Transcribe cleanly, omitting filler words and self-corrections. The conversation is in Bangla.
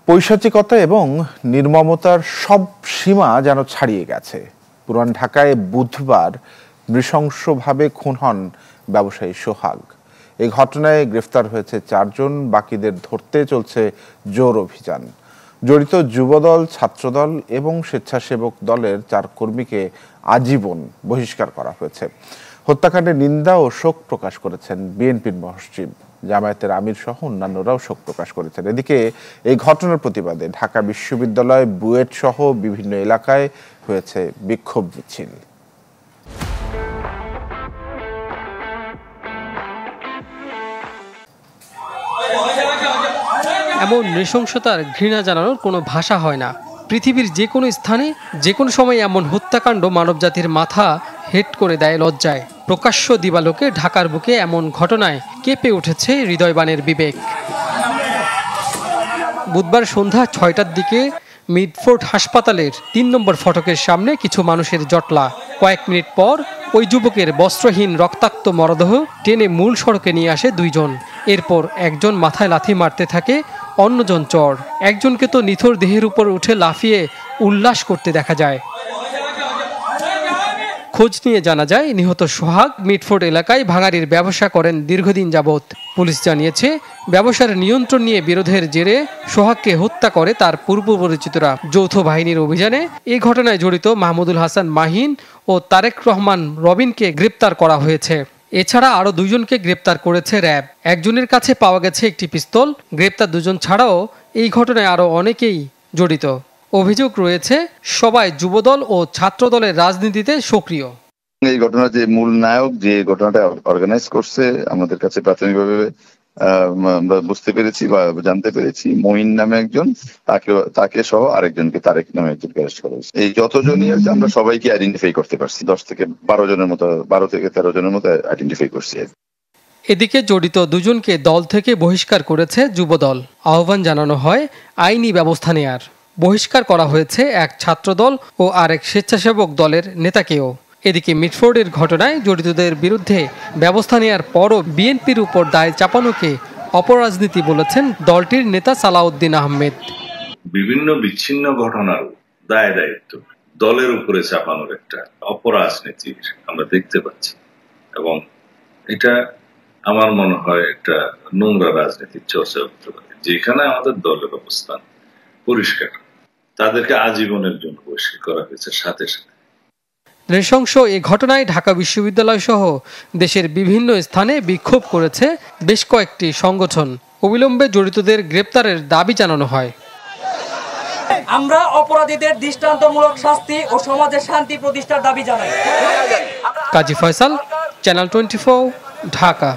পৈশাচিকতা এবং নির্মমতার সব সীমা যেন ছাড়িয়ে গেছে। পুরান ঢাকায় বুধবার নৃশংসভাবে খুন হন ব্যবসায়ী সোহাগ। এই ঘটনায় গ্রেফতার হয়েছে 4 জন, বাকিদের ধরতে চলছে জোর অভিযান। জড়িত যুবদল, ছাত্রদল এবং স্বেচ্ছাসেবক দলের 4 কর্মীকে আজীবন বহিষ্কার করা হয়েছে। হত্যাকাণ্ডের নিন্দা ও শোক প্রকাশ করেছেন বিএনপির মহাসচিব, জামায়াতের আমির সহ অন্যান্যরাও শোক প্রকাশ করেছেন। এদিকে এই ঘটনার প্রতিবাদে ঢাকা বিশ্ববিদ্যালয়, বুয়েট সহ বিভিন্ন এলাকায় হয়েছে বিক্ষোভ মিছিল। এমন নৃশংসতার ঘৃণা জানানোর কোনো ভাষা হয় না। পৃথিবীর যে কোনো স্থানে যে কোনো সময় এমন হত্যাকাণ্ড মানবজাতির মাথা হেট করে দেয় লজ্জায়। প্রকাশ্য দিবালোকে ঢাকার বুকে এমন ঘটনায় কেঁপে উঠেছে হৃদয়বানের বিবেক। বুধবার সন্ধ্যা 6টার দিকে মিডফোর্ড হাসপাতালের 3 নম্বর ফটকের সামনে কিছু মানুষের জটলা। কয়েক মিনিট পর ওই যুবকের বস্ত্রহীন রক্তাক্ত মরদেহ টেনে মূল সড়কে নিয়ে আসে 2 জন। এরপর একজন মাথায় লাথি মারতে থাকে, অন্যজন চর। একজনকে তো নিথর দেহের উপর উঠে লাফিয়ে উল্লাস করতে দেখা যায়। খোঁজ নিয়ে জানা যায়, নিহত সোহাগ মিডফোর্ড এলাকায় ভাঙাড়ির ব্যবসা করেন দীর্ঘদিন যাবৎ। পুলিশ জানিয়েছে, ব্যবসার নিয়ন্ত্রণ নিয়ে বিরোধের জেরে সোহাগকে হত্যা করে তার পূর্ব পরিচিতরা। যৌথ বাহিনীর অভিযানে এই ঘটনায় জড়িত মাহমুদুল হাসান মাহিন ও তারেক রহমান রবিনকে গ্রেপ্তার করা হয়েছে। এছাড়া আরও 2 জনকে গ্রেপ্তার করেছে র্যাব। একজনের কাছে পাওয়া গেছে একটি পিস্তল। গ্রেপ্তার 2 জন ছাড়াও এই ঘটনায় আরও অনেকেই জড়িত। অভিযোগ রয়েছে, সবাই যুবদল ও ছাত্রদলের রাজনীতিতে সক্রিয়। এই ঘটনার যে মূল নায়ক, যে ঘটনাটা অর্গানাইজ করছে, আমাদের কাছে প্রাথমিকভাবে আমরা বুঝতে পেরেছি বা জানতে পেরেছি মঈন নামে একজন, তাকে সহ আরেকজনকে তারেক নামে একজনকে অ্যারেস্ট করা হয়েছে। এই যতজনই আছে আমরা সবাইকে আইডেন্টিফাই করতে পারছি। 10 থেকে 12 জনের মতো, 12 থেকে 13 জনের মতো আইডেন্টিফাই করছি। এদিকে জড়িত 2 জনকে দল থেকে বহিষ্কার করেছে যুবদল। আহ্বান জানানো হয় আইনি ব্যবস্থা নেয়ার। বহিষ্কার করা হয়েছে এক ছাত্রদল ও আরেক স্বেচ্ছাসেবক দলের নেতাকেও। এদিকে মিডফোর্ডের ঘটনায় জড়িতদের বিরুদ্ধে ব্যবস্থা নেওয়ার পরও বিএনপির উপর দায় চাপানোকে অপরাজনীতি বলেছেন দলটির নেতা সালাউদ্দিন আহমেদ। বিভিন্ন বিচ্ছিন্ন ঘটনার দায় দায়িত্ব দলের উপরে চাপানোর একটা অপরাজনীতি আমরা দেখতে পাচ্ছি, এবং এটা আমার মনে হয় একটা নোংরা রাজনীতির চর্চা করতে পারে। যেখানে আমাদের দলের অবস্থান পরিষ্কার, তাদেরকে আজীবনের জন্য বহিষ্কার করা হয়েছে। সাথে সাথে নৃশংস এই ঘটনায় ঢাকা বিশ্ববিদ্যালয় সহ দেশের বিভিন্ন স্থানে বিক্ষোভ করেছে বেশ কয়েকটি সংগঠন। অবিলম্বে জড়িতদের গ্রেপ্তারের দাবি জানানো হয়। আমরা অপরাধীদের দৃষ্টান্তমূলক শাস্তি ও সমাজে শান্তি প্রতিষ্ঠার দাবি জানাই। কাজী ফয়সাল, চ্যানেল 24, ঢাকা।